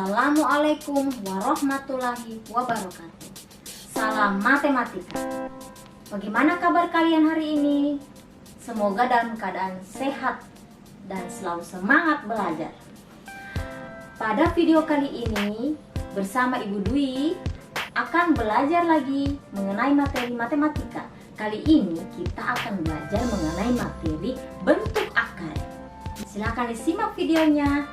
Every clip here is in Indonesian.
Assalamualaikum warahmatullahi wabarakatuh. Salam matematika. Bagaimana kabar kalian hari ini? Semoga dalam keadaan sehat dan selalu semangat belajar. Pada video kali ini bersama Ibu Dwi akan belajar lagi mengenai materi matematika. Kali ini kita akan belajar mengenai materi bentuk akar. Silahkan disimak videonya.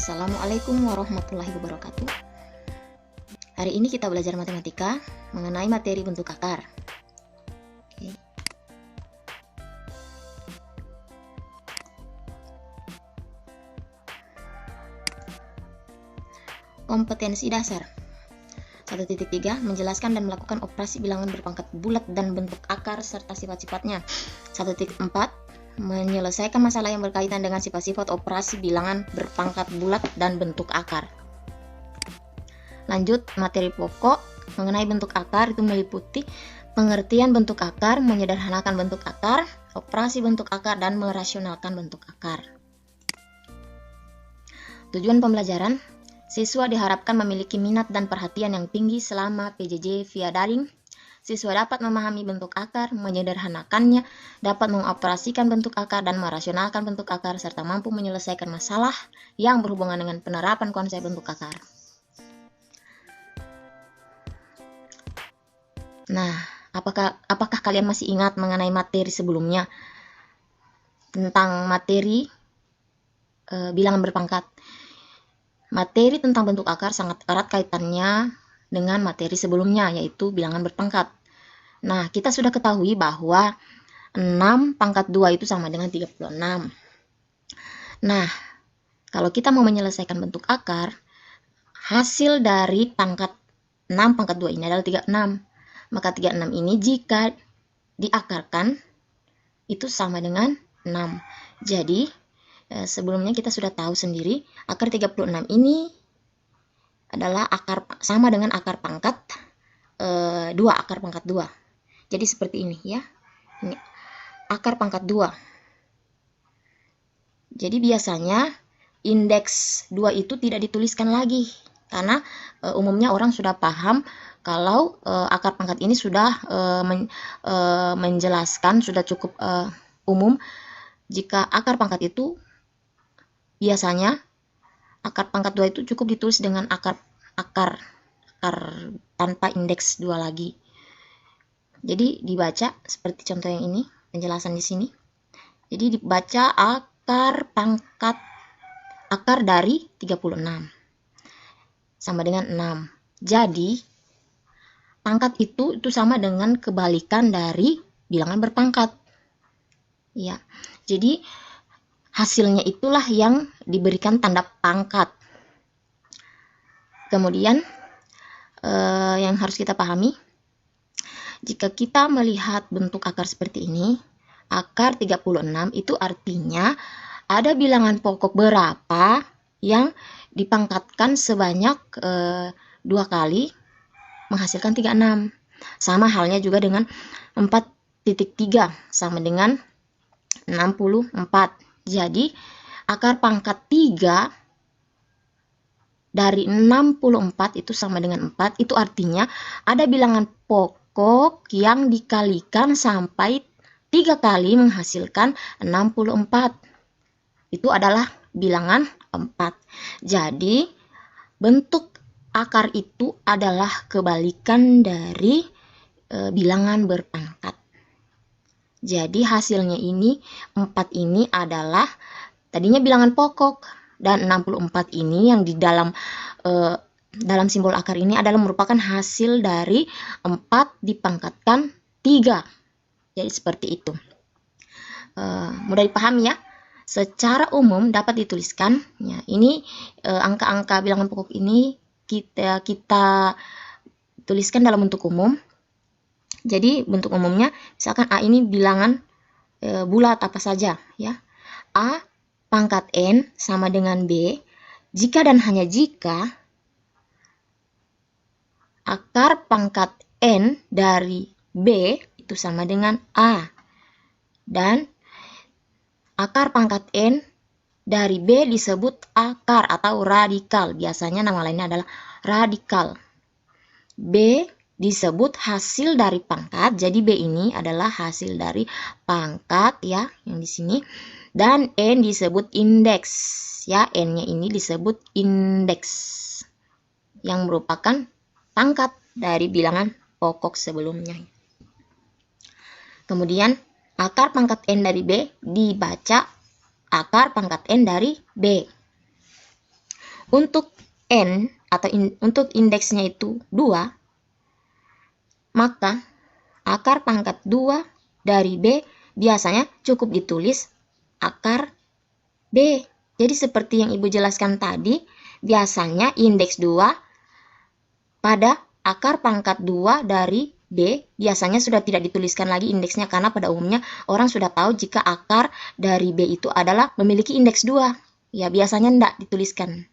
Assalamualaikum warahmatullahi wabarakatuh. Hari ini kita belajar matematika mengenai materi bentuk akar. Oke. Kompetensi dasar 1.3 menjelaskan dan melakukan operasi bilangan berpangkat bulat dan bentuk akar serta sifat-sifatnya. 1.4 menyelesaikan masalah yang berkaitan dengan sifat-sifat operasi bilangan berpangkat bulat dan bentuk akar. Lanjut, materi pokok mengenai bentuk akar itu meliputi pengertian bentuk akar, menyederhanakan bentuk akar, operasi bentuk akar, dan merasionalkan bentuk akar. Tujuan pembelajaran, siswa diharapkan memiliki minat dan perhatian yang tinggi selama PJJ via daring. Siswa dapat memahami bentuk akar, menyederhanakannya, dapat mengoperasikan bentuk akar dan merasionalkan bentuk akar, serta mampu menyelesaikan masalah yang berhubungan dengan penerapan konsep bentuk akar. Nah, apakah kalian masih ingat mengenai materi sebelumnya tentang materi bilangan berpangkat? Materi tentang bentuk akar sangat erat kaitannya dengan materi sebelumnya, yaitu bilangan berpangkat. Nah, kita sudah ketahui bahwa 6 pangkat 2 itu sama dengan 36. Nah, kalau kita mau menyelesaikan bentuk akar, hasil dari pangkat 6 pangkat 2 ini adalah 36. Maka 36 ini jika diakarkan, itu sama dengan 6. Jadi, sebelumnya kita sudah tahu sendiri, akar 36 ini adalah akar sama dengan akar pangkat 2, akar pangkat 2. Jadi seperti ini ya. Ini akar pangkat 2. Jadi biasanya indeks 2 itu tidak dituliskan lagi karena umumnya orang sudah paham kalau akar pangkat ini sudah menjelaskan, sudah cukup umum. Jika akar pangkat itu biasanya akar pangkat 2 itu cukup ditulis dengan akar tanpa indeks 2 lagi. Jadi dibaca seperti contoh yang ini, penjelasan di sini. Jadi dibaca akar dari 36 sama dengan 6. Jadi pangkat itu sama dengan kebalikan dari bilangan berpangkat. Ya. Jadi hasilnya itulah yang diberikan tanda pangkat. Kemudian yang harus kita pahami, jika kita melihat bentuk akar seperti ini, akar 36 itu artinya ada bilangan pokok berapa yang dipangkatkan sebanyak 2 kali menghasilkan 36. Sama halnya juga dengan 4.3 sama dengan 64. Jadi akar pangkat 3 dari 64 itu sama dengan 4. Itu artinya ada bilangan pokok yang dikalikan sampai 3 kali menghasilkan 64. Itu adalah bilangan 4. Jadi bentuk akar itu adalah kebalikan dari bilangan berpangkat. Jadi hasilnya ini 4 ini adalah tadinya bilangan pokok, dan 64 ini yang di dalam simbol akar ini adalah merupakan hasil dari 4 dipangkatkan 3. Jadi seperti itu. Mudah dipahami ya. Secara umum dapat dituliskan ya, ini angka-angka bilangan pokok ini kita tuliskan dalam bentuk umum. Jadi bentuk umumnya misalkan A ini bilangan bulat apa saja ya. A pangkat N sama dengan B jika dan hanya jika akar pangkat N dari B itu sama dengan A dan akar pangkat N dari B disebut akar atau radikal. Biasanya nama lainnya adalah radikal. B disebut hasil dari pangkat. Jadi B ini adalah hasil dari pangkat ya, yang di sini. Dan N disebut indeks ya. N-nya ini disebut indeks yang merupakan pangkat dari bilangan pokok sebelumnya. Kemudian akar pangkat N dari B dibaca akar pangkat N dari B. Untuk N atau untuk indeksnya itu 2, maka akar pangkat 2 dari B biasanya cukup ditulis akar B. Jadi seperti yang Ibu jelaskan tadi, biasanya indeks 2 pada akar pangkat 2 dari B biasanya sudah tidak dituliskan lagi indeksnya, karena pada umumnya orang sudah tahu jika akar dari B itu adalah memiliki indeks 2. Ya, biasanya tidak dituliskan.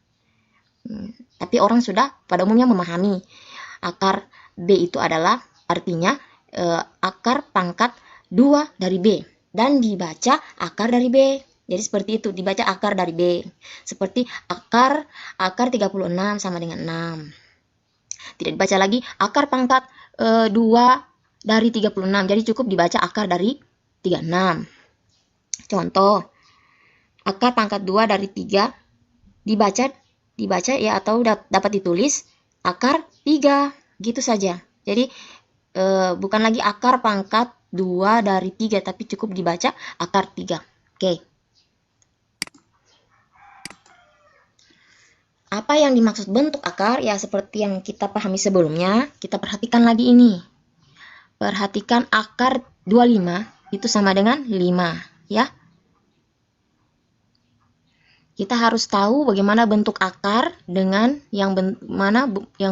Tapi orang sudah pada umumnya memahami akar B itu adalah artinya akar pangkat 2 dari B dan dibaca akar dari B. Jadi seperti itu, dibaca akar dari B. Seperti akar 36 sama dengan 6. Tidak dibaca lagi akar pangkat 2 dari 36. Jadi cukup dibaca akar dari 36. Contoh, akar pangkat 2 dari 3 dibaca ya, atau dapat ditulis akar 3. Gitu saja. Jadi bukan lagi akar pangkat 2 dari 3, tapi cukup dibaca akar 3. Oke. Apa yang dimaksud bentuk akar? Ya seperti yang kita pahami sebelumnya, kita perhatikan lagi ini. Perhatikan akar 25 itu sama dengan 5, ya. Kita harus tahu bagaimana bentuk akar dengan yang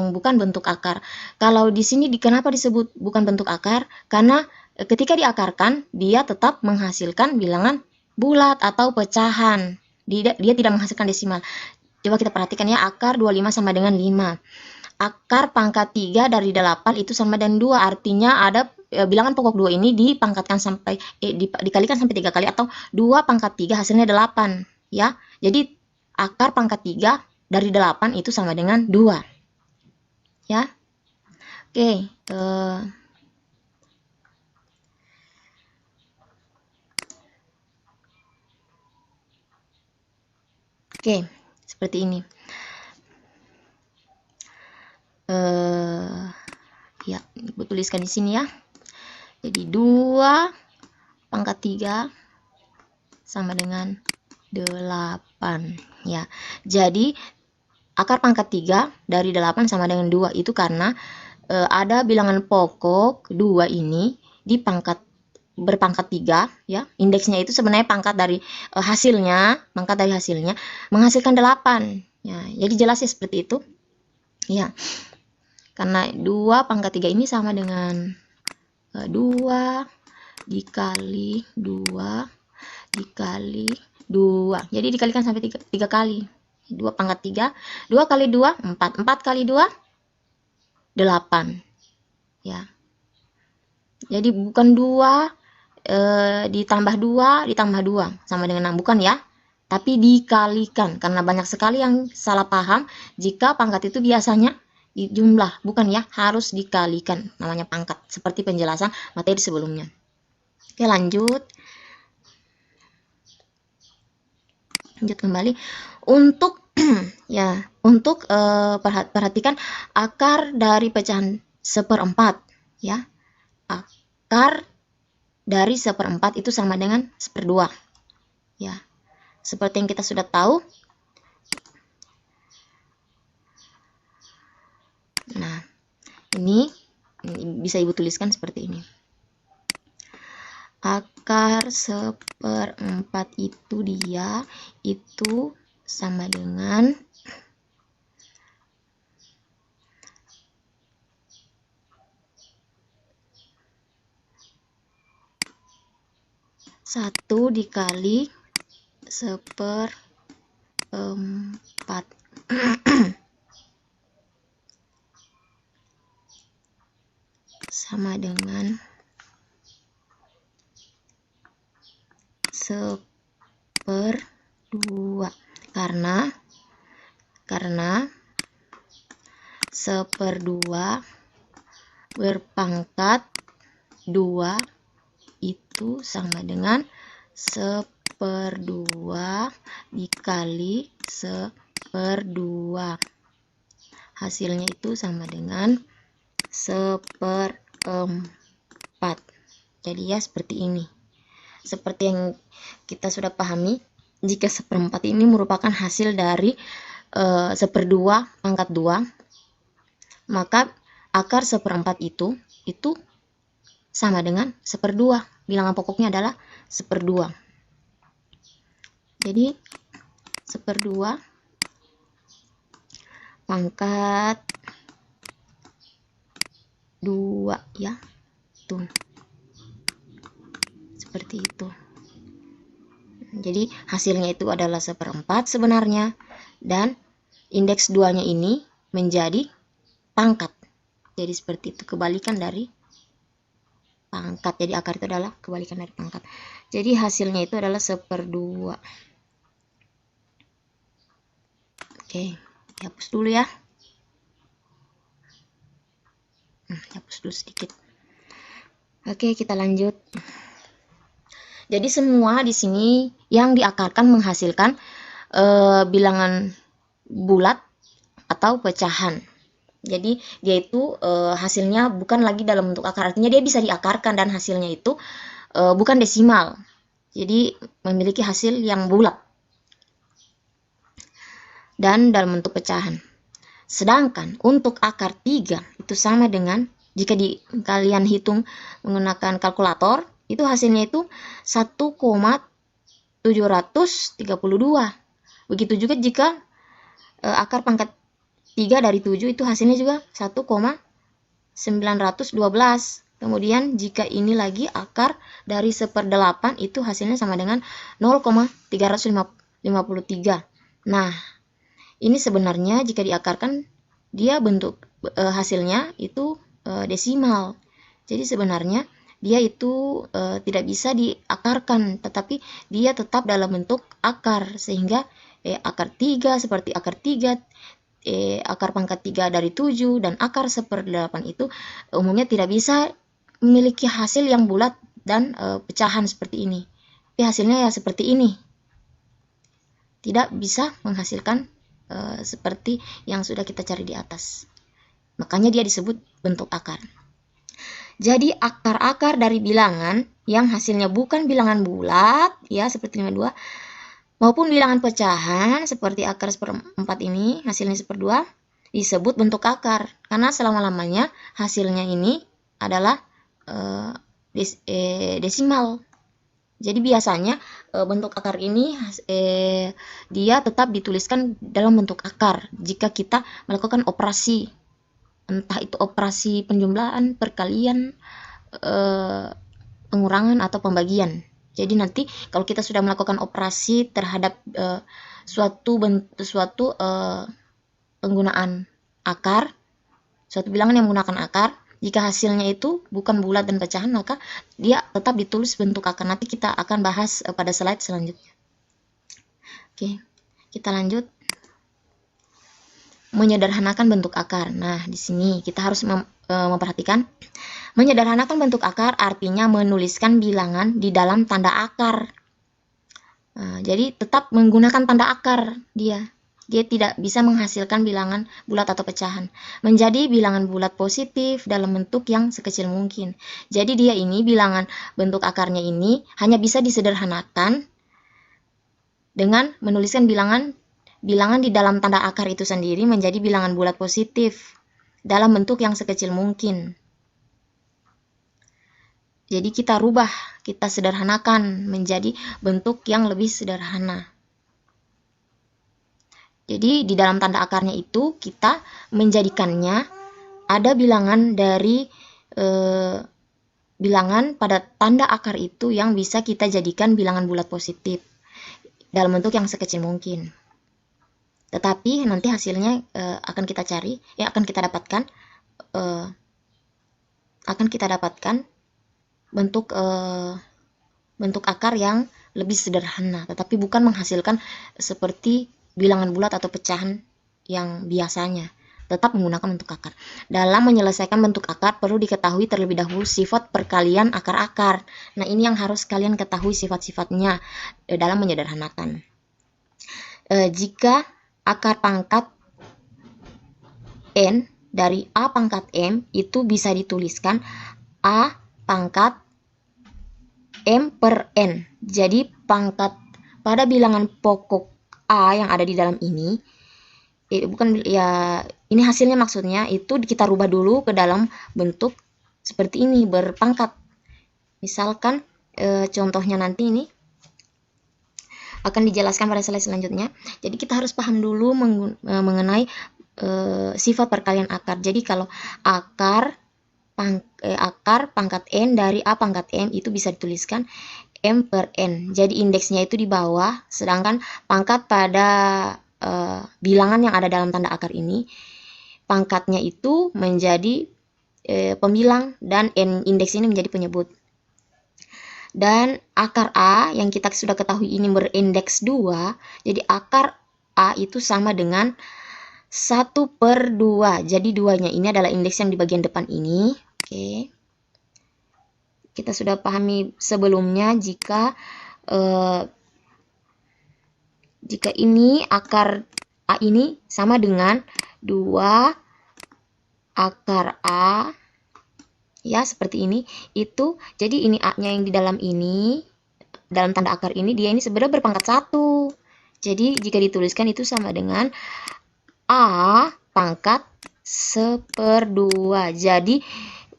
bukan bentuk akar. Kalau di sini kenapa disebut bukan bentuk akar? Karena ketika diakarkan, dia tetap menghasilkan bilangan bulat atau pecahan. Dia tidak menghasilkan desimal. Coba kita perhatikan ya, akar 25 sama dengan 5. Akar pangkat 3 dari 8 itu sama dengan 2. Artinya ada bilangan pokok 2 ini dipangkatkan sampai dikalikan sampai 3 kali, atau 2 pangkat 3 hasilnya 8, ya. Jadi akar pangkat 3 dari 8 itu sama dengan 2. Ya. Oke, seperti ini. Ya, Ibu tuliskan di sini ya. Jadi 2 pangkat 3 sama dengan 8 ya. Jadi akar pangkat 3 dari 8 sama dengan 2 itu karena ada bilangan pokok 2 ini berpangkat 3 ya. Indeksnya itu sebenarnya pangkat dari hasilnya menghasilkan 8 ya. Jadi jelas ya seperti itu. Ya. Karena 2 pangkat 3 ini sama dengan 2 dikali 2 dikali 2. Jadi dikalikan sampai 3 kali. 2 pangkat 3. 2 kali 2, 4. 4 kali 2, 8. Ya. Jadi bukan 2 ditambah 2 ditambah 2 sama dengan 6. Bukan ya. Tapi dikalikan. Karena banyak sekali yang salah paham jika pangkat itu biasanya jumlah. Bukan ya. Harus dikalikan. Namanya pangkat. Seperti penjelasan materi sebelumnya. Oke, lanjut. Lanjut kembali untuk perhatikan akar dari pecahan 1/4 ya. Akar dari 1/4 itu sama dengan 1/2 ya. Seperti yang kita sudah tahu. Nah, ini bisa Ibu tuliskan seperti ini. Akar 1/4 itu sama dengan 1 dikali 1/4 sama dengan 1/4 2. Karena 1/2 berpangkat 2 itu sama dengan 1/2 dikali 1/2. Hasilnya itu sama dengan 1/4. Jadi ya seperti ini. Seperti yang kita sudah pahami, jika 1/4 ini merupakan hasil dari 1/2 pangkat 2, maka akar 1/4 itu sama dengan 1/2. Bilangan pokoknya adalah 1/2. Jadi 1/2 pangkat 2 ya. Tuh. Seperti itu. Jadi hasilnya itu adalah 1/4 sebenarnya, dan indeks 2-nya ini menjadi pangkat. Jadi seperti itu, kebalikan dari pangkat. Jadi akar itu adalah kebalikan dari pangkat. Jadi hasilnya itu adalah 1/2. Oke, dihapus dulu ya. Hapus dulu sedikit. Oke, kita lanjut. Jadi semua di sini yang diakarkan menghasilkan bilangan bulat atau pecahan. Jadi dia itu hasilnya bukan lagi dalam bentuk akar, artinya dia bisa diakarkan dan hasilnya itu bukan desimal. Jadi memiliki hasil yang bulat dan dalam bentuk pecahan. Sedangkan untuk akar 3 itu sama dengan, jika kalian hitung menggunakan kalkulator, itu hasilnya itu 1,732. Begitu juga jika akar pangkat 3 dari 7 itu hasilnya juga 1,912. Kemudian jika ini lagi akar dari 1/8 itu hasilnya sama dengan 0,353. Nah, ini sebenarnya jika diakarkan dia bentuk hasilnya itu desimal. Jadi sebenarnya dia itu tidak bisa diakarkan, tetapi dia tetap dalam bentuk akar, sehingga akar 3 seperti akar 3, akar pangkat 3 dari 7, dan akar 1/8 itu umumnya tidak bisa memiliki hasil yang bulat dan pecahan seperti ini. Tapi hasilnya ya seperti ini. Tidak bisa menghasilkan seperti yang sudah kita cari di atas. Makanya dia disebut bentuk akar. Jadi akar-akar dari bilangan yang hasilnya bukan bilangan bulat ya seperti 52, maupun bilangan pecahan seperti akar 1/4 ini hasilnya 1/2, disebut bentuk akar karena selama-lamanya hasilnya ini adalah desimal. Jadi biasanya bentuk akar ini dia tetap dituliskan dalam bentuk akar jika kita melakukan operasi, entah itu operasi penjumlahan, perkalian, pengurangan atau pembagian. Jadi nanti kalau kita sudah melakukan operasi terhadap suatu penggunaan akar, suatu bilangan yang menggunakan akar, jika hasilnya itu bukan bulat dan pecahan, maka dia tetap ditulis bentuk akar. Nanti kita akan bahas pada slide selanjutnya. Oke, kita lanjut. Menyederhanakan bentuk akar. Nah, di sini kita harus memperhatikan. Menyederhanakan bentuk akar artinya menuliskan bilangan di dalam tanda akar. Nah, jadi tetap menggunakan tanda akar dia. Dia tidak bisa menghasilkan bilangan bulat atau pecahan. Menjadi bilangan bulat positif dalam bentuk yang sekecil mungkin. Jadi dia ini bilangan bentuk akarnya ini hanya bisa disederhanakan dengan menuliskan bilangan di dalam tanda akar itu sendiri menjadi bilangan bulat positif dalam bentuk yang sekecil mungkin. Jadi kita rubah, kita sederhanakan menjadi bentuk yang lebih sederhana. Jadi di dalam tanda akarnya itu kita menjadikannya ada bilangan dari bilangan pada tanda akar itu yang bisa kita jadikan bilangan bulat positif dalam bentuk yang sekecil mungkin. Tetapi nanti hasilnya akan kita cari, akan kita dapatkan bentuk akar yang lebih sederhana, tetapi bukan menghasilkan seperti bilangan bulat atau pecahan yang biasanya. Tetap menggunakan bentuk akar. Dalam menyelesaikan bentuk akar, perlu diketahui terlebih dahulu sifat perkalian akar-akar. Nah, ini yang harus kalian ketahui sifat-sifatnya dalam menyederhanakan. Jika akar pangkat N dari A pangkat M itu bisa dituliskan A pangkat M per N. Jadi pangkat pada bilangan pokok A yang ada di dalam ini, ini hasilnya maksudnya itu kita rubah dulu ke dalam bentuk seperti ini, berpangkat. Misalkan contohnya nanti ini akan dijelaskan pada slide selanjutnya. Jadi kita harus paham dulu mengenai sifat perkalian akar. Jadi kalau akar pangkat N dari A pangkat M itu bisa dituliskan M per N. Jadi indeksnya itu di bawah, sedangkan pangkat pada bilangan yang ada dalam tanda akar ini, pangkatnya itu menjadi pembilang dan indeks ini menjadi penyebut. Dan akar A yang kita sudah ketahui ini berindeks 2, jadi akar A itu sama dengan 1/2. Jadi 2-nya ini adalah indeks yang di bagian depan ini. Oke. Kita sudah pahami sebelumnya jika ini akar A ini sama dengan 2 akar A, ya seperti ini, itu jadi ini A-nya yang di dalam ini, dalam tanda akar ini, dia ini sebenarnya berpangkat 1. Jadi jika dituliskan itu sama dengan A pangkat 1/2. Jadi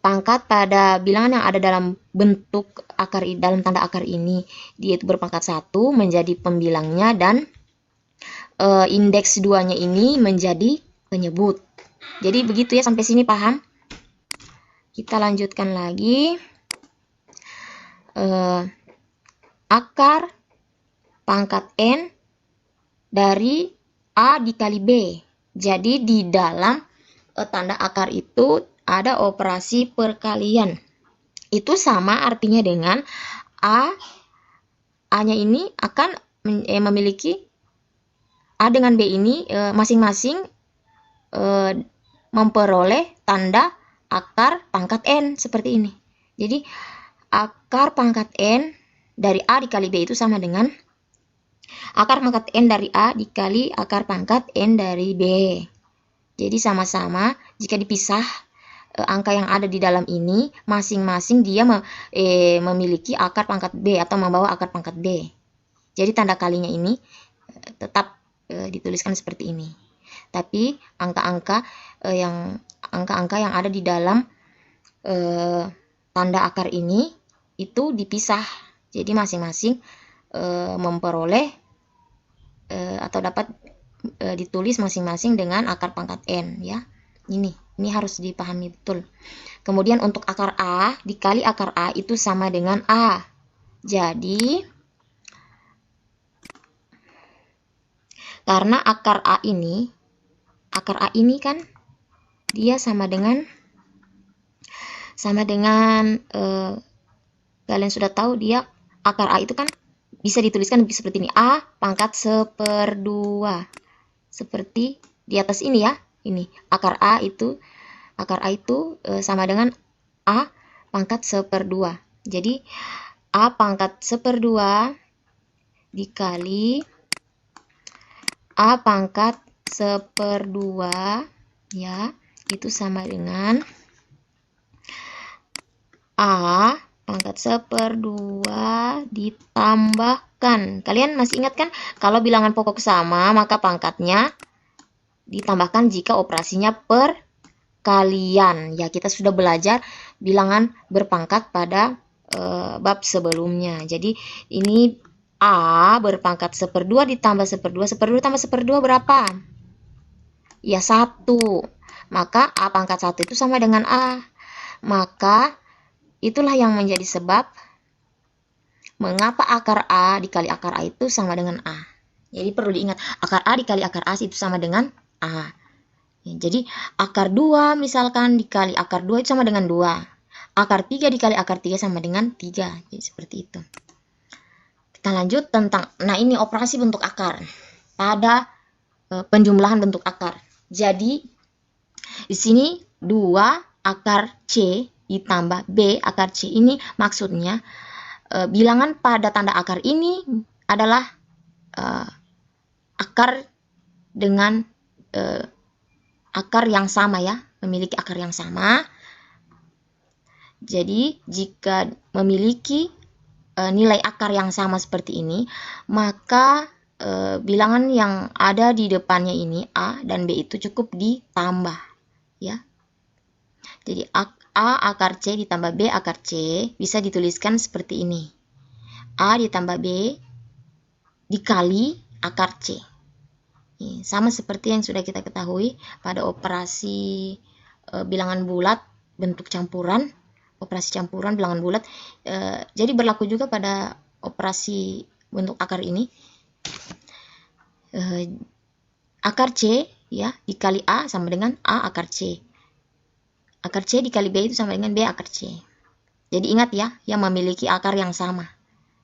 pangkat pada bilangan yang ada dalam bentuk akar dalam tanda akar ini, dia itu berpangkat 1 menjadi pembilangnya, dan indeks 2-nya ini menjadi penyebut. Jadi begitu ya, sampai sini paham? Kita lanjutkan lagi. Akar pangkat N dari A dikali B. Jadi di dalam tanda akar itu ada operasi perkalian. Itu sama artinya dengan A-nya ini akan memiliki A dengan B ini masing-masing memperoleh tanda akar pangkat N seperti ini. Jadi akar pangkat N dari A dikali B itu sama dengan akar pangkat N dari A dikali akar pangkat N dari B. Jadi sama-sama jika dipisah angka yang ada di dalam ini, masing-masing dia memiliki akar pangkat B atau membawa akar pangkat B. Jadi tanda kalinya ini tetap dituliskan seperti ini. Tapi angka-angka yang ada di dalam tanda akar ini itu dipisah. Jadi masing-masing memperoleh atau dapat ditulis masing-masing dengan akar pangkat N, ya. Ini harus dipahami betul. Kemudian untuk akar A dikali akar A itu sama dengan A. Jadi karena akar A ini kan dia sama dengan kalian sudah tahu, dia akar A itu kan bisa dituliskan seperti ini, A pangkat 1/2, seperti di atas ini ya. Ini akar A itu sama dengan A pangkat 1/2. Jadi A pangkat 1/2 dikali A pangkat 1/2, ya, itu sama dengan A pangkat 1/2 ditambahkan. Kalian masih ingat kan, kalau bilangan pokok sama maka pangkatnya ditambahkan jika operasinya perkalian. Ya, kita sudah belajar bilangan berpangkat pada bab sebelumnya. Jadi ini A berpangkat 1/2 ditambah 1/2. 1/2 tambah 1/2 berapa? Ya, 1. Maka A pangkat 1 itu sama dengan A. Maka itulah yang menjadi sebab mengapa akar A dikali akar A itu sama dengan A. Jadi perlu diingat, akar A dikali akar A itu sama dengan A. Ya, jadi akar 2 misalkan dikali akar 2 itu sama dengan 2. Akar 3 dikali akar 3 sama dengan 3. Jadi seperti itu. Kita lanjut tentang, nah ini operasi bentuk akar pada penjumlahan bentuk akar. Jadi di sini 2 akar C ditambah B akar C, ini maksudnya bilangan pada tanda akar ini adalah akar dengan akar yang sama ya, memiliki akar yang sama. Jadi jika memiliki nilai akar yang sama seperti ini, maka bilangan yang ada di depannya ini A dan B itu cukup ditambah ya. Jadi A akar C ditambah B akar C bisa dituliskan seperti ini. A ditambah B dikali akar C. Sama seperti yang sudah kita ketahui pada operasi bilangan bulat bentuk campuran, operasi campuran bilangan bulat. Jadi berlaku juga pada operasi bentuk akar ini. Akar C ya dikali A sama dengan A akar C. Akar C dikali B itu sama dengan B akar C. Jadi ingat ya, yang memiliki akar yang sama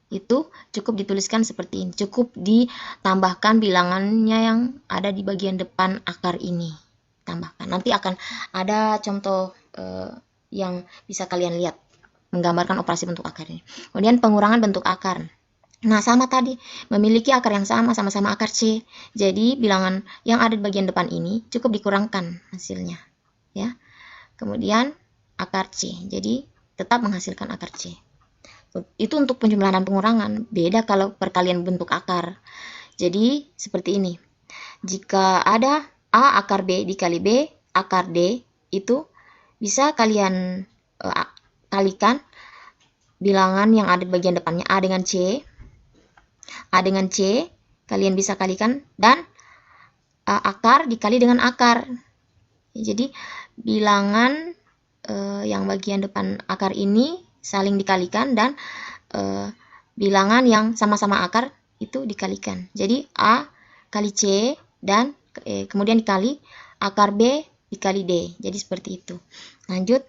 itu cukup dituliskan seperti ini, cukup ditambahkan bilangannya yang ada di bagian depan akar ini, tambahkan. Nanti akan ada contoh yang bisa kalian lihat menggambarkan operasi bentuk akar ini. Kemudian pengurangan bentuk akar. Nah, sama tadi, memiliki akar yang sama, sama-sama akar C. Jadi bilangan yang ada di bagian depan ini cukup dikurangkan hasilnya ya. Kemudian akar C, jadi tetap menghasilkan akar C. Itu untuk penjumlahan dan pengurangan. Beda kalau perkalian bentuk akar. Jadi seperti ini. Jika ada A akar B dikali B akar D, itu bisa kalian kalikan bilangan yang ada di bagian depannya A dengan C. A dengan C kalian bisa kalikan, dan akar dikali dengan akar. Jadi bilangan yang bagian depan akar ini saling dikalikan, dan bilangan yang sama-sama akar itu dikalikan. Jadi A kali C dan kemudian dikali akar B dikali D. Jadi seperti itu. Lanjut,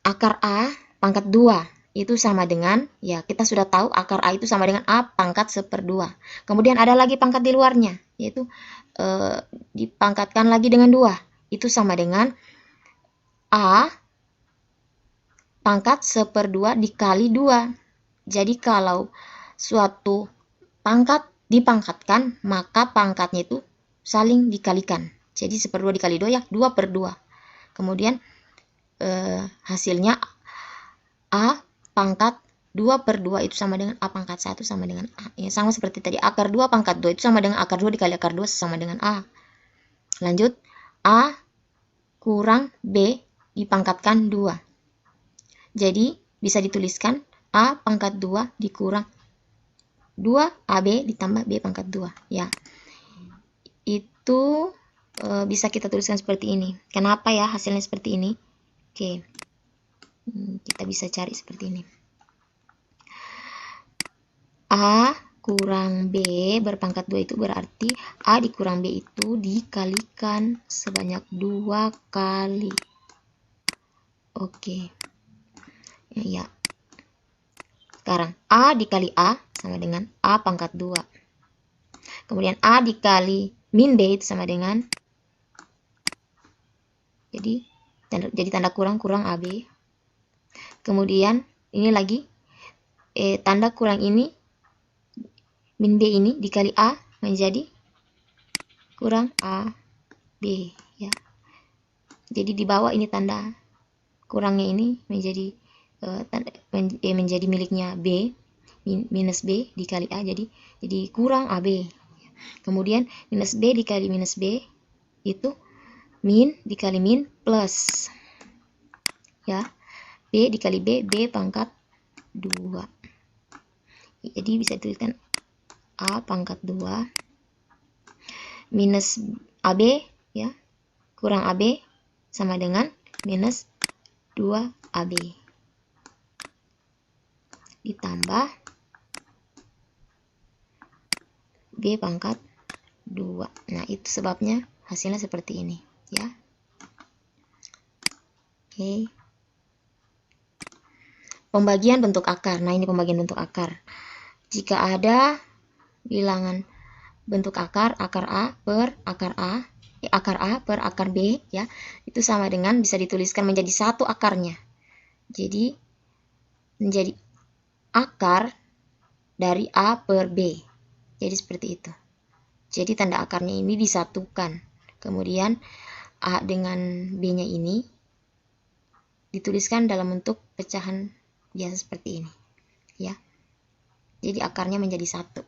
akar A pangkat 2 itu sama dengan, ya kita sudah tahu akar A itu sama dengan A pangkat 1/2. Kemudian ada lagi pangkat di luarnya, yaitu dipangkatkan lagi dengan 2. Itu sama dengan A pangkat 1/2 dikali 2. Jadi kalau suatu pangkat dipangkatkan, maka pangkatnya itu saling dikalikan. Jadi 1/2 dikali 2 ya 2/2. Kemudian hasilnya A pangkat 2/2 itu sama dengan A pangkat 1 sama dengan A. Ya, sama seperti tadi, akar 2 pangkat 2 itu sama dengan akar 2 dikali akar 2 sama dengan A. Lanjut, A kurang B dipangkatkan 2. Jadi bisa dituliskan A pangkat 2 dikurang 2AB ditambah B pangkat 2 ya. Itu bisa kita tuliskan seperti ini. Kenapa ya hasilnya seperti ini? Oke. Kita bisa cari seperti ini. A kurang B berpangkat 2 itu berarti A dikurang B itu dikalikan sebanyak 2 kali. Oke. Ya. Sekarang A dikali A sama dengan A pangkat 2. Kemudian A dikali min B itu sama dengan, jadi tanda kurang AB. Kemudian ini lagi tanda kurang ini, min B ini dikali A menjadi kurang AB ya. Jadi di bawah ini tanda kurangnya ini menjadi menjadi miliknya B, minus B dikali A, jadi kurang AB. Kemudian minus B dikali minus B itu min dikali min plus ya, B dikali B, B pangkat 2. Jadi bisa dituliskan A pangkat 2 minus AB ya, kurang AB sama dengan minus 2AB ditambah B pangkat 2. Nah, itu sebabnya hasilnya seperti ini ya. Oke. Pembagian bentuk akar. Nah, ini pembagian bentuk akar. jika ada bilangan bentuk akar A per akar A, akar A per akar B, ya, itu sama dengan bisa dituliskan menjadi satu akarnya. Jadi menjadi akar dari A per B. Jadi seperti itu. Jadi tanda akarnya ini disatukan. Kemudian A dengan B-nya ini dituliskan dalam bentuk pecahan biasa seperti ini, ya. Jadi akarnya menjadi satu.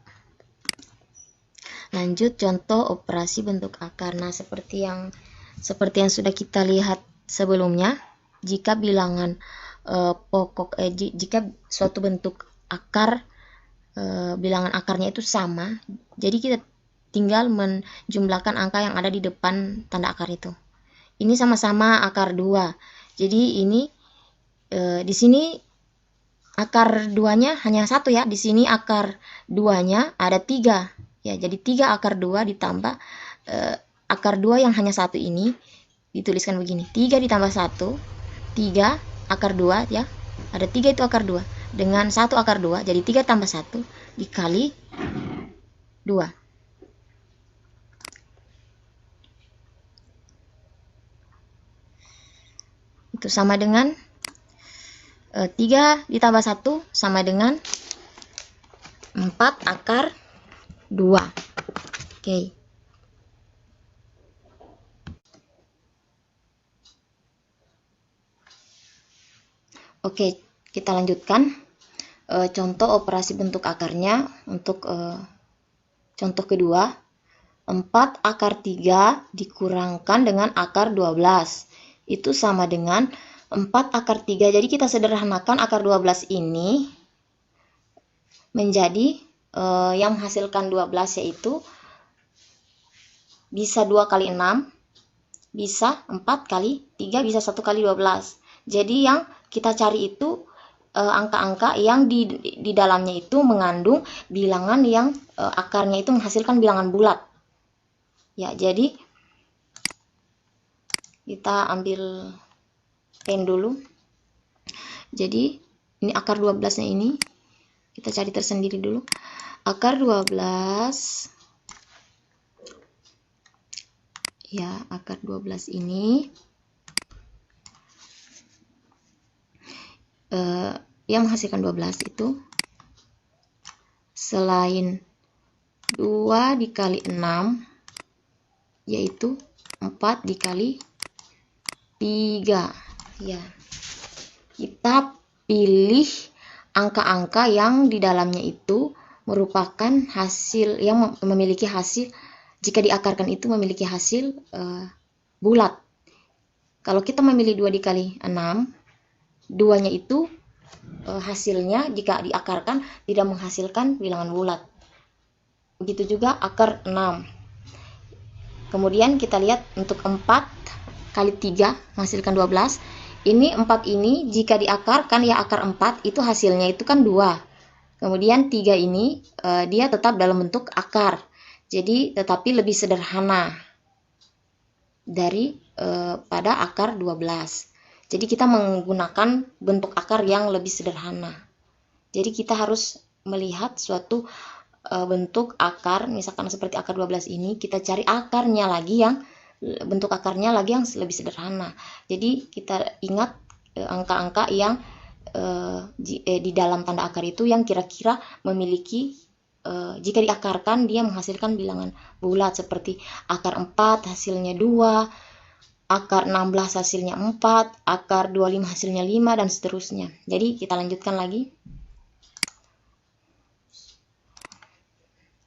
Lanjut contoh operasi bentuk akar. Nah, seperti yang sudah kita lihat sebelumnya, jika bilangan jika suatu bentuk akar bilangan akarnya itu sama, jadi kita tinggal menjumlahkan angka yang ada di depan tanda akar itu. Ini sama-sama akar 2. Jadi ini di sini akar 2-nya hanya 1, ya. Di sini akar 2-nya ada 3. Ya, jadi 3 akar 2 ditambah akar 2 yang hanya 1 ini dituliskan begini. 3 ditambah 1, 3 akar 2, ya. Ada 3 itu akar 2 dengan 1 akar 2, jadi 3 tambah 1 dikali 2. Itu sama dengan 3 ditambah 1 sama dengan 4 akar 2. Oke. Oke, kita lanjutkan contoh operasi bentuk akarnya. Untuk contoh kedua, 4 akar 3 dikurangkan dengan akar 12. Itu sama dengan 4 akar 3. Jadi kita sederhanakan akar 12 ini menjadi yang menghasilkan 12, yaitu bisa 2 kali 6, bisa 4 kali 3, bisa 1 kali 12. Jadi yang kita cari itu angka-angka yang di dalamnya itu mengandung bilangan yang akarnya itu menghasilkan bilangan bulat. Ya, jadi kita ambil pen dulu. Jadi ini akar 12-nya ini kita cari tersendiri dulu. Akar 12, ya, akar 12 ini yang menghasilkan 12 itu selain 2 dikali 6, yaitu 4 dikali 3. Ya, kita pilih angka-angka yang di dalamnya itu merupakan hasil yang memiliki hasil, jika diakarkan itu memiliki hasil bulat. Kalau kita memilih 2 dikali 6, 2-nya itu hasilnya jika diakarkan tidak menghasilkan bilangan bulat. Begitu juga akar 6. Kemudian kita lihat untuk 4 kali 3 menghasilkan 12. Ini 4 ini jika diakarkan, ya, akar 4 itu hasilnya itu kan 2. Kemudian 3 ini dia tetap dalam bentuk akar. Jadi tetapi lebih sederhana dari pada akar 12. Jadi kita menggunakan bentuk akar yang lebih sederhana. Jadi kita harus melihat suatu bentuk akar, misalkan seperti akar 12 ini, kita cari akarnya lagi yang bentuk akarnya lagi yang lebih sederhana. Jadi kita ingat angka-angka yang di dalam tanda akar itu yang kira-kira memiliki jika diakarkan dia menghasilkan bilangan bulat, seperti akar 4 hasilnya 2, akar 16 hasilnya 4, akar 25 hasilnya 5, dan seterusnya. Jadi kita lanjutkan lagi.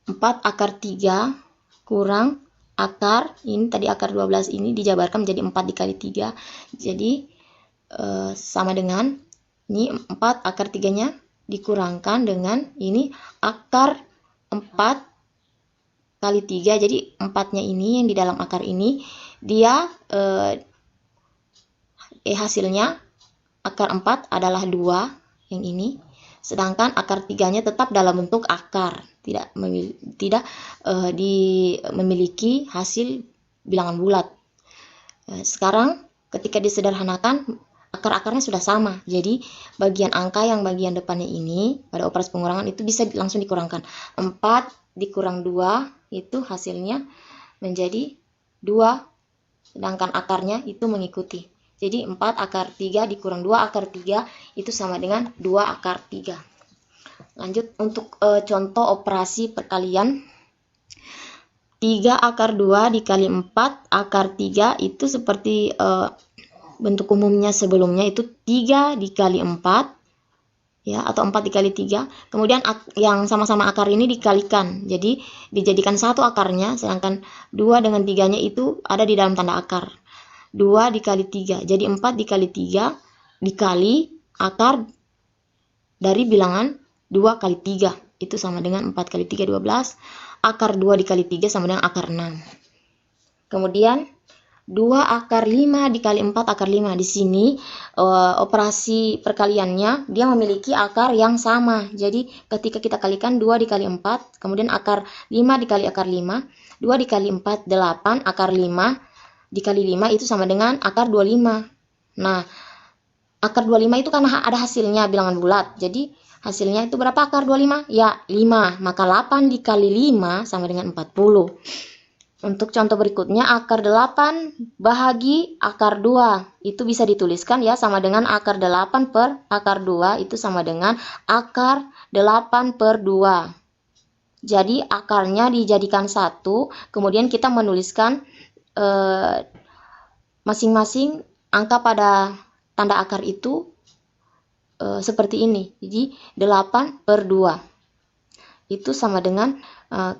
4 akar 3 kurang akar, ini tadi akar 12 ini dijabarkan menjadi 4 dikali 3. Jadi sama dengan ini 4 akar 3-nya dikurangkan dengan ini akar 4 kali 3. Jadi 4-nya ini yang di dalam akar ini dia hasilnya akar 4 adalah 2 yang ini. Sedangkan akar 3-nya tetap dalam bentuk akar, tidak memiliki hasil bilangan bulat. Sekarang ketika disederhanakan, akar-akarnya sudah sama. Jadi bagian angka yang bagian depannya ini pada operasi pengurangan itu bisa langsung dikurangkan. 4 dikurang 2 itu hasilnya menjadi 2, sedangkan akarnya itu mengikuti. Jadi 4 akar 3 dikurang 2 akar 3 itu sama dengan 2 akar 3. Lanjut untuk contoh operasi perkalian. 3 akar 2 dikali 4 akar 3 itu seperti bentuk umumnya sebelumnya, itu 3 dikali 4 ya, atau 4 dikali 3. Kemudian yang sama-sama akar ini dikalikan, jadi dijadikan satu akarnya, sedangkan 2 dengan 3-nya itu ada di dalam tanda akar. 2 dikali 3, jadi 4 dikali 3 dikali akar dari bilangan 2 kali 3, itu sama dengan 4 kali 3, 12. Akar 2 dikali 3 sama dengan akar 6. Kemudian 2 akar 5 dikali 4 akar 5. Di sini operasi perkaliannya dia memiliki akar yang sama. Jadi ketika kita kalikan 2 dikali 4, kemudian akar 5 dikali akar 5, 2 dikali 4 8, akar 5 dikali 5 itu sama dengan akar 25. Nah, akar 25 itu karena ada hasilnya bilangan bulat. Jadi hasilnya itu berapa akar 25? Ya, 5. Maka 8 dikali 5 sama dengan 40. Untuk contoh berikutnya, akar 8 bahagi akar 2. Itu bisa dituliskan ya sama dengan akar 8 per akar 2 itu sama dengan akar 8 per 2. Jadi akarnya dijadikan 1, kemudian kita menuliskan masing-masing angka pada tanda akar itu seperti ini. Jadi 8 per 2 itu sama dengan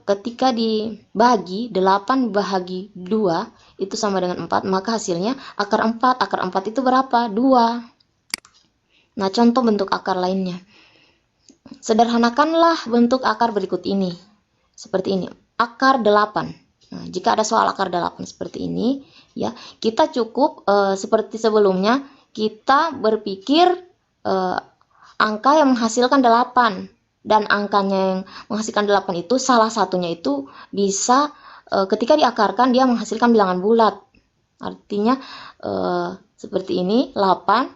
ketika dibagi 8 bahagi 2 itu sama dengan 4, maka hasilnya akar 4. Akar 4 itu berapa? 2. Nah, contoh bentuk akar lainnya. Sederhanakanlah bentuk akar berikut ini. Seperti ini. Akar 8. Nah, jika ada soal akar 8 seperti ini, ya, kita cukup seperti sebelumnya, kita berpikir angka yang menghasilkan 8. Dan angkanya yang menghasilkan 8 itu salah satunya itu bisa ketika diakarkan dia menghasilkan bilangan bulat. Artinya seperti ini, 8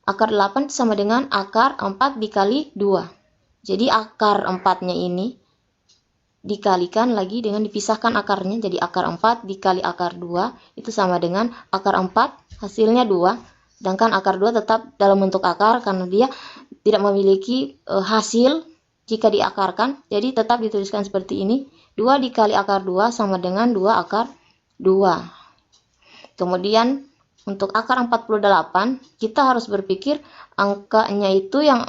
akar 8 sama dengan akar 4 dikali 2. Jadi akar 4-nya ini dikalikan lagi dengan dipisahkan akarnya, jadi akar 4 dikali akar 2 itu sama dengan akar 4 hasilnya 2. Sedangkan akar 2 tetap dalam bentuk akar karena dia tidak memiliki hasil jika diakarkan. Jadi tetap dituliskan seperti ini. 2 dikali akar 2 sama dengan 2 akar 2. Kemudian untuk akar 48, kita harus berpikir angkanya itu yang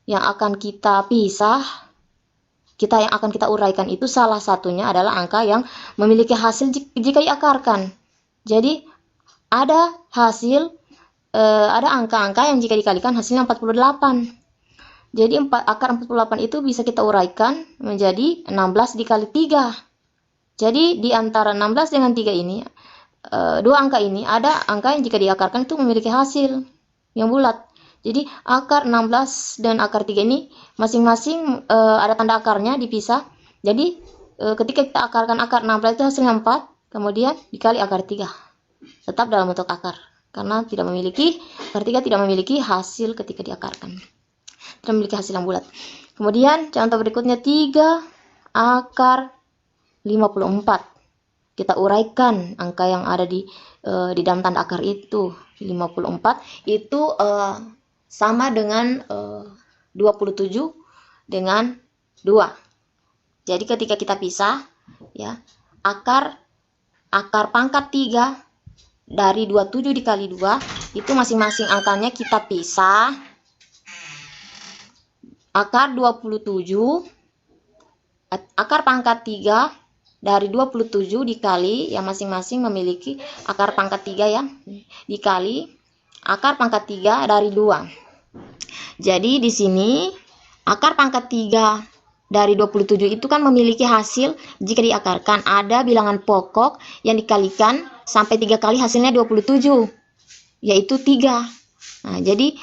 akan kita pisah, yang akan kita uraikan itu salah satunya adalah angka yang memiliki hasil jika diakarkan. Jadi ada hasil, ada angka-angka yang jika dikalikan hasilnya 48. Jadi akar 48 itu bisa kita uraikan menjadi 16 dikali 3. Jadi di antara 16 dengan 3 ini, dua angka ini ada angka yang jika diakarkan itu memiliki hasil yang bulat. Jadi akar 16 dan akar 3 ini masing-masing ada tanda akarnya dipisah. Jadi ketika kita akarkan akar 16 itu hasilnya 4, kemudian dikali akar 3. Tetap dalam bentuk akar. Karena akar 3 tidak memiliki hasil ketika diakarkan. Tidak memiliki hasil yang bulat. Kemudian contoh berikutnya 3 akar 54. Kita uraikan angka yang ada di dalam tanda akar itu. 54 itu sama dengan 27 dengan 2. Jadi ketika kita pisah, ya, akar pangkat 3 dari 27 dikali 2 itu masing-masing angkanya kita pisah. Akar 27, akar pangkat 3 dari 27 dikali yang masing-masing memiliki akar pangkat 3 ya, dikali akar pangkat 3 dari 2. Jadi di sini akar pangkat 3 dari 27 itu kan memiliki hasil jika diakarkan. Ada bilangan pokok yang dikalikan sampai 3 kali hasilnya 27, yaitu 3. Nah, jadi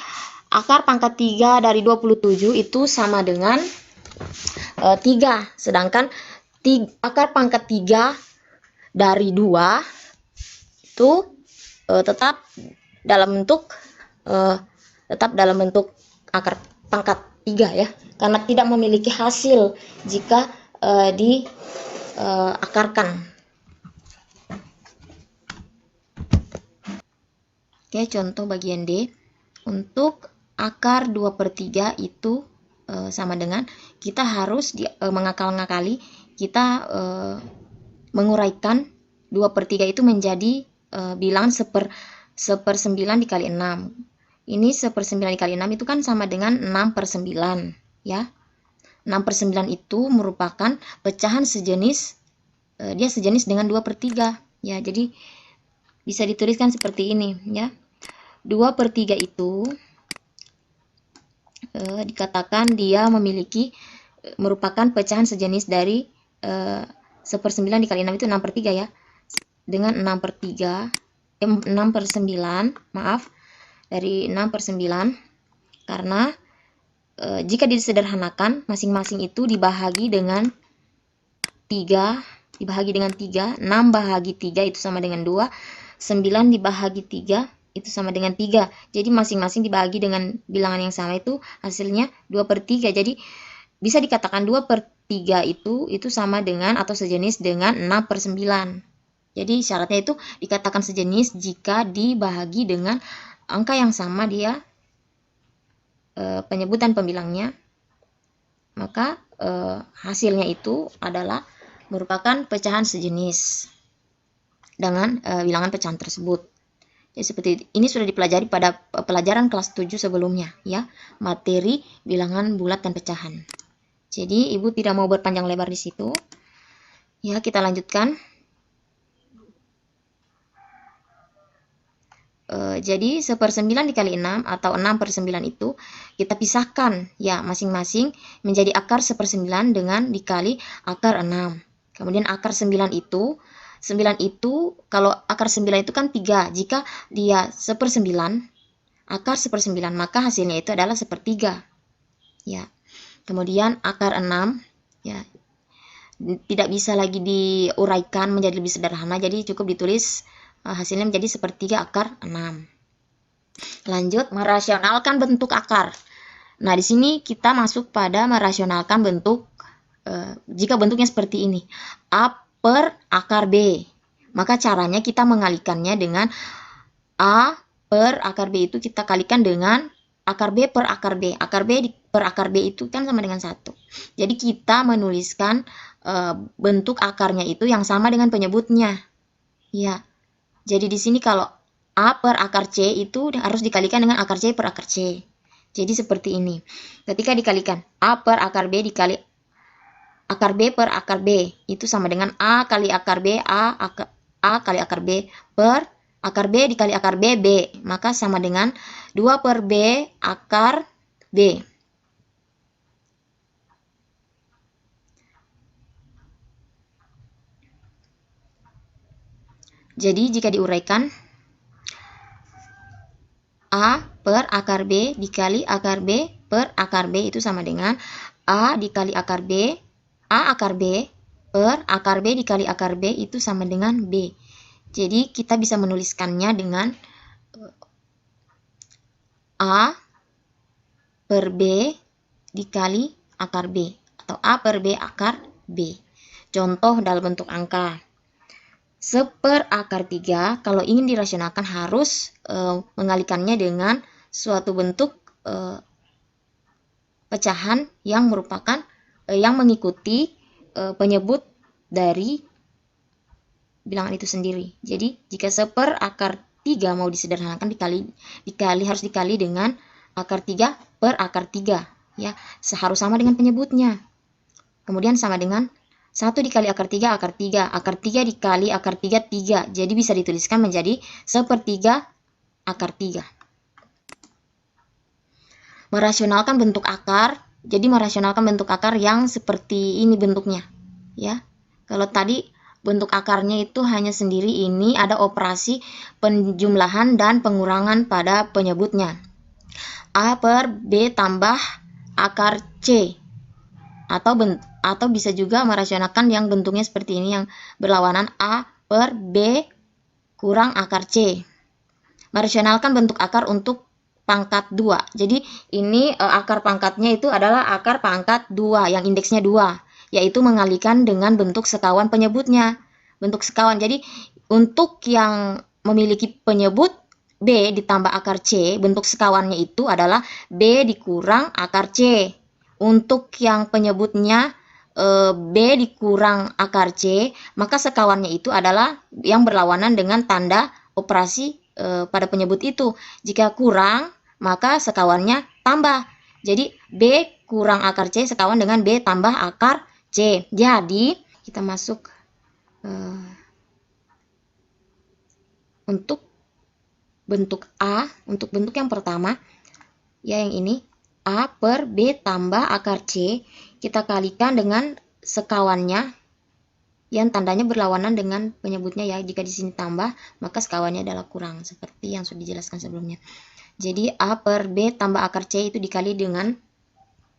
akar pangkat 3 dari 27 itu sama dengan 3. Sedangkan akar pangkat 3 dari 2 itu tetap dalam bentuk tetap dalam bentuk akar pangkat 3 ya, karena tidak memiliki hasil jika diakarkan. Oke, contoh bagian D. Untuk akar 2/3 itu sama dengan kita harus mengakal-ngakali, kita menguraikan 2/3 itu menjadi bilangan 1/9 dikali 6. Ini 1/9 dikali 6 itu kan sama dengan 6/9 ya. 6/9 itu merupakan pecahan sejenis, dia sejenis dengan 2/3 ya. Jadi bisa dituliskan seperti ini ya. 2/3 itu dikatakan dia merupakan pecahan sejenis dari 1/9 dikali 6 itu 6/3 ya. Dengan 6/9, maaf, dari 6/9, karena jika disederhanakan masing-masing itu dibahagi dengan 3, 6 bahagi 3 itu sama dengan 2, 9 dibahagi 3 itu sama dengan 3. Jadi masing-masing dibagi dengan bilangan yang sama itu hasilnya 2/3. Jadi bisa dikatakan 2/3 itu sama dengan atau sejenis dengan 6/9. Jadi syaratnya itu dikatakan sejenis jika dibahagi dengan angka yang sama dia penyebutan pembilangnya, maka hasilnya itu adalah merupakan pecahan sejenis dengan bilangan pecahan tersebut. Jadi seperti ini sudah dipelajari pada pelajaran kelas 7 sebelumnya ya, materi bilangan bulat dan pecahan. Jadi Ibu tidak mau berpanjang lebar di situ. Ya, kita lanjutkan. Jadi 1/9 dikali 6 atau 6/9 itu kita pisahkan ya masing-masing menjadi akar 1/9 dengan dikali akar 6. Kemudian akar 9 itu kalau akar 9 itu kan 3, jika dia 1/9 akar 1/9 maka hasilnya itu adalah 1/3 ya. Kemudian akar 6 ya tidak bisa lagi diuraikan menjadi lebih sederhana, jadi cukup ditulis hasilnya menjadi 1/3 akar 6. Lanjut, merasionalkan bentuk akar. Nah, di sini kita masuk pada merasionalkan bentuk jika bentuknya seperti ini. A per akar B. Maka caranya kita mengalikannya dengan A per akar B itu kita kalikan dengan akar B per akar B. Akar B per akar B itu kan sama dengan 1. Jadi kita menuliskan bentuk akarnya itu yang sama dengan penyebutnya. Ya. Jadi di sini kalau A per akar C itu harus dikalikan dengan akar C per akar C. Jadi seperti ini. Ketika dikalikan A per akar B dikali akar B per akar B itu sama dengan A kali akar B, A kali akar B per akar B dikali akar B, B. Maka sama dengan 2 per B akar B. Jadi jika diuraikan A per akar B dikali akar B per akar B itu sama dengan A dikali akar B, A akar B per akar B dikali akar B itu sama dengan B. Jadi kita bisa menuliskannya dengan A per B dikali akar B atau A per B akar B. Contoh dalam bentuk angka. 1/3 kalau ingin dirasionalkan harus mengalikannya dengan suatu bentuk pecahan yang merupakan yang mengikuti penyebut dari bilangan itu sendiri. Jadi jika 1/3 mau disederhanakan harus dikali dengan akar 3 per akar 3 ya, harus sama dengan penyebutnya. Kemudian sama dengan 1 dikali akar 3 akar 3, akar 3 dikali akar 3 3. Jadi bisa dituliskan menjadi 1/3 akar 3. Merasionalkan bentuk akar. Jadi merasionalkan bentuk akar yang seperti ini bentuknya ya. Kalau tadi bentuk akarnya itu hanya sendiri, ini ada operasi penjumlahan dan pengurangan pada penyebutnya. A per B tambah akar C atau bisa juga merasionalkan yang bentuknya seperti ini yang berlawanan A per B kurang akar C. merasionalkan bentuk akar untuk pangkat 2. Jadi ini akar pangkatnya itu adalah akar pangkat 2 yang indeksnya 2, yaitu mengalikan dengan bentuk sekawan penyebutnya. Bentuk sekawan. Jadi untuk yang memiliki penyebut B ditambah akar C, bentuk sekawannya itu adalah B dikurang akar C. Untuk yang penyebutnya B dikurang akar C, maka sekawannya itu adalah yang berlawanan dengan tanda operasi pada penyebut itu. Jika kurang, maka sekawannya tambah. Jadi B kurang akar C sekawan dengan B tambah akar C. Jadi kita masuk untuk bentuk A, untuk bentuk yang pertama, ya yang ini, A per B tambah akar C, kita kalikan dengan sekawannya yang tandanya berlawanan dengan penyebutnya ya. Jika di sini tambah, maka sekawannya adalah kurang, seperti yang sudah dijelaskan sebelumnya. Jadi A per B tambah akar C itu dikali dengan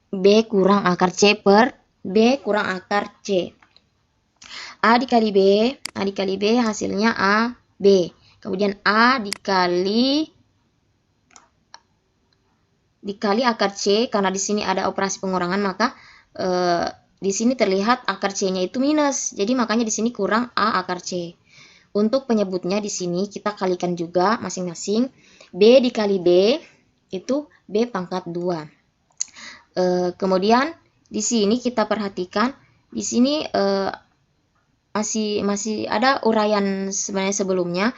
B kurang akar C per B kurang akar C. A dikali B hasilnya A, B. Kemudian A dikali akar C, karena di sini ada operasi pengurangan, maka di sini terlihat akar C-nya itu minus. Jadi makanya di sini kurang A akar C. Untuk penyebutnya di sini kita kalikan juga masing-masing. B dikali B itu B pangkat 2. Kemudian di sini kita perhatikan di sini masih ada uraian sebenarnya sebelumnya.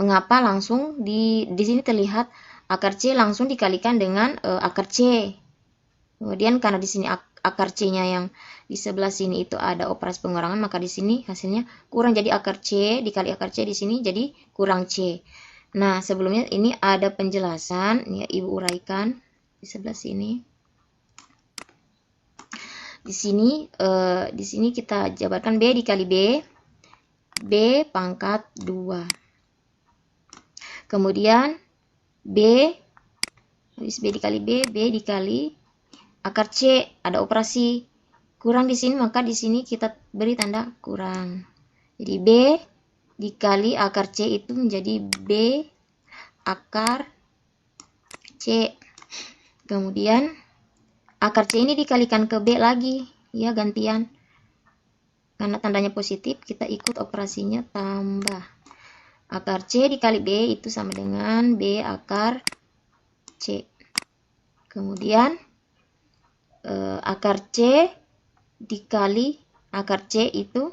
Mengapa langsung di sini terlihat akar C langsung dikalikan dengan akar C. Kemudian karena di sini akar C-nya yang di sebelah sini itu ada operasi pengurangan, maka di sini hasilnya kurang, jadi akar C dikali akar C di sini jadi kurang C. Nah, sebelumnya ini ada penjelasan, ya Ibu uraikan di sebelah sini. Di sini kita jabarkan B dikali B pangkat 2. Kemudian habis B dikali B dikali akar C, ada operasi kurang di sini, maka di sini kita beri tanda kurang. Jadi B dikali akar C itu menjadi B akar C. Kemudian akar C ini dikalikan ke B lagi, ya gantian. Karena tandanya positif, kita ikut operasinya tambah. Akar C dikali B itu sama dengan B akar C. Kemudian akar C dikali akar C itu,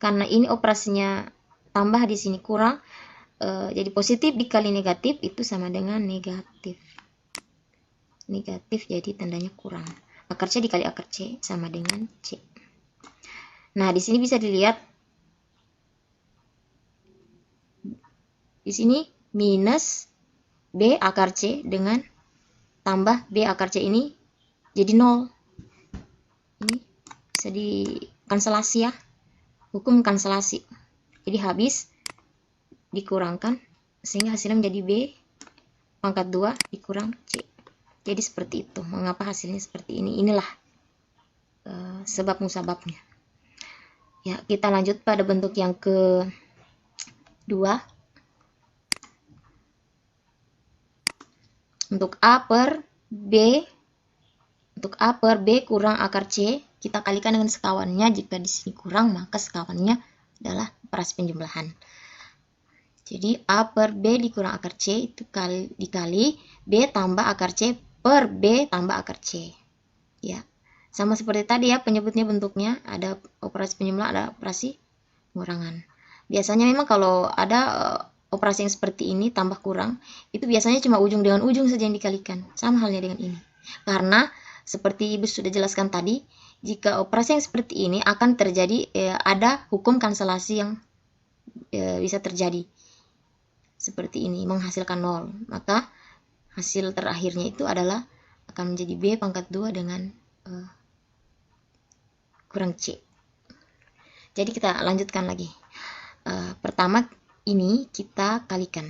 karena ini operasinya tambah di sini kurang, jadi positif dikali negatif itu sama dengan negatif. Negatif jadi tandanya kurang. Akar C dikali akar C sama dengan C. Nah, di sini bisa dilihat di sini minus B akar C dengan tambah B akar C ini jadi 0. Ini bisa dikanselasi ya. Hukum kanselasi. Jadi habis dikurangkan sehingga hasilnya menjadi B pangkat 2 dikurang C. Jadi seperti itu. Mengapa hasilnya seperti ini? Inilah sebab musababnya. Ya, kita lanjut pada bentuk yang kedua. Untuk A per B kurang akar C, kita kalikan dengan sekawannya. Jika di sini kurang, maka sekawannya adalah operasi penjumlahan. Jadi A per B dikurang akar C itu dikali B tambah akar C per B tambah akar C. Ya, sama seperti tadi ya, penyebutnya bentuknya ada operasi penjumlahan, ada operasi pengurangan. Biasanya memang kalau ada operasi yang seperti ini tambah kurang, itu biasanya cuma ujung dengan ujung saja yang dikalikan. Sama halnya dengan ini. Karena seperti Ibu sudah jelaskan tadi, jika operasi yang seperti ini akan terjadi ada hukum kanselasi yang bisa terjadi. Seperti ini, menghasilkan 0. Maka hasil terakhirnya itu adalah akan menjadi B pangkat 2 dengan kurang C. Jadi kita lanjutkan lagi. Pertama ini kita kalikan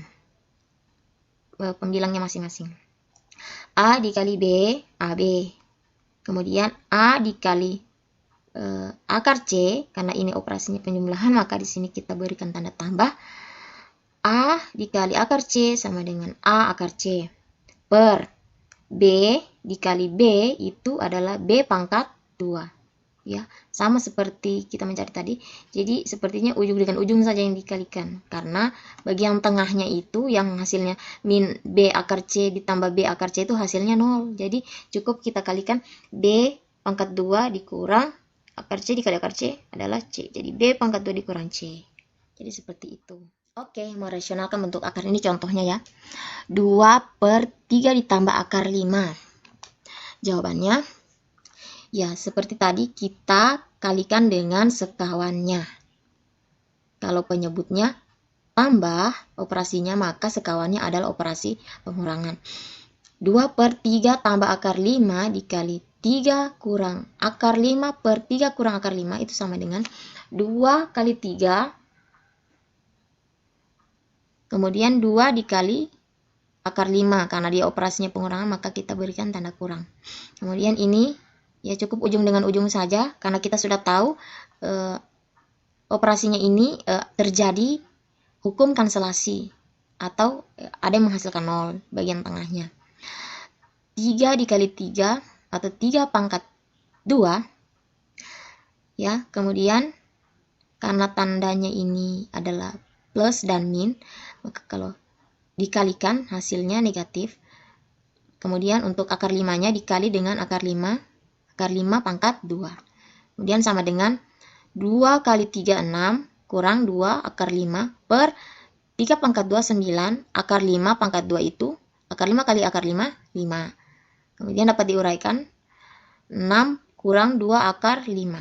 pembilangnya masing-masing. A dikali B, AB. Kemudian A dikali akar C, karena ini operasinya penjumlahan, maka di sini kita berikan tanda tambah. A dikali akar C sama dengan A akar C. Per B dikali B itu adalah B pangkat 2. Ya, sama seperti kita mencari tadi. Jadi sepertinya ujung dengan ujung saja yang dikalikan. Karena bagian tengahnya itu yang hasilnya min B akar C ditambah B akar C itu hasilnya 0. Jadi cukup kita kalikan B pangkat 2 dikurang akar C dikali akar C adalah C. Jadi B pangkat 2 dikurang C. Jadi seperti itu. Oke, merasionalkan bentuk akar ini contohnya ya. 2/3 ditambah akar 5. Jawabannya, ya seperti tadi kita kalikan dengan sekawannya. Kalau penyebutnya tambah operasinya, maka sekawannya adalah operasi pengurangan. 2/3 tambah akar 5 dikali 3 kurang akar 5/3 kurang akar 5 itu sama dengan 2 kali 3 kemudian 2 dikali akar 5, karena dia operasinya pengurangan maka kita berikan tanda kurang. Kemudian ini ya cukup ujung dengan ujung saja, karena kita sudah tahu operasinya ini terjadi hukum kanselasi atau ada yang menghasilkan 0 bagian tengahnya. 3 dikali 3 atau 3 pangkat 2 ya. Kemudian karena tandanya ini adalah plus dan min, maka kalau dikalikan hasilnya negatif. Kemudian untuk akar 5-nya dikali dengan akar 5 pangkat 2. Kemudian sama dengan 2 kali 3 6 kurang 2 akar 5 per 3 pangkat 2 9. Akar 5 pangkat 2 itu akar 5 kali akar 5 5. Kemudian dapat diuraikan 6 kurang 2 akar 5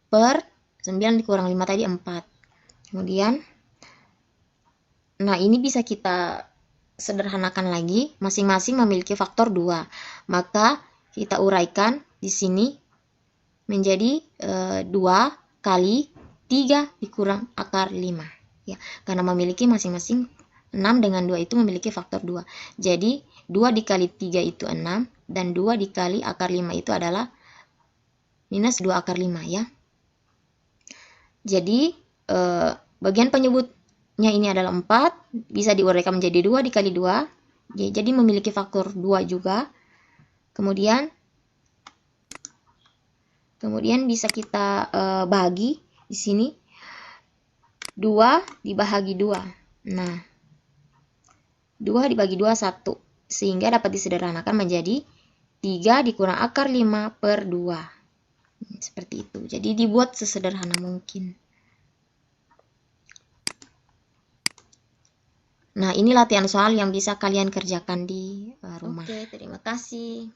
per 9 dikurang 5 tadi 4. Kemudian nah ini bisa kita sederhanakan lagi, masing-masing memiliki faktor 2. Maka kita uraikan di sini menjadi 2 kali 3 dikurang akar 5. Ya, karena memiliki masing-masing 6 dengan 2 itu memiliki faktor 2. Jadi 2 dikali 3 itu 6 dan 2 dikali akar 5 itu adalah minus 2 akar 5 ya. Jadi bagian penyebutnya ini adalah 4, bisa diuraikan menjadi 2 dikali 2, jadi memiliki faktor 2 juga. Kemudian bisa kita bagi di sini 2 dibagi 2. Nah, 2 dibagi 2 1, sehingga dapat disederhanakan menjadi 3 dikurang akar 5 per 2. Seperti itu. Jadi dibuat sesederhana mungkin. Nah, ini latihan soal yang bisa kalian kerjakan di rumah. Oke, terima kasih.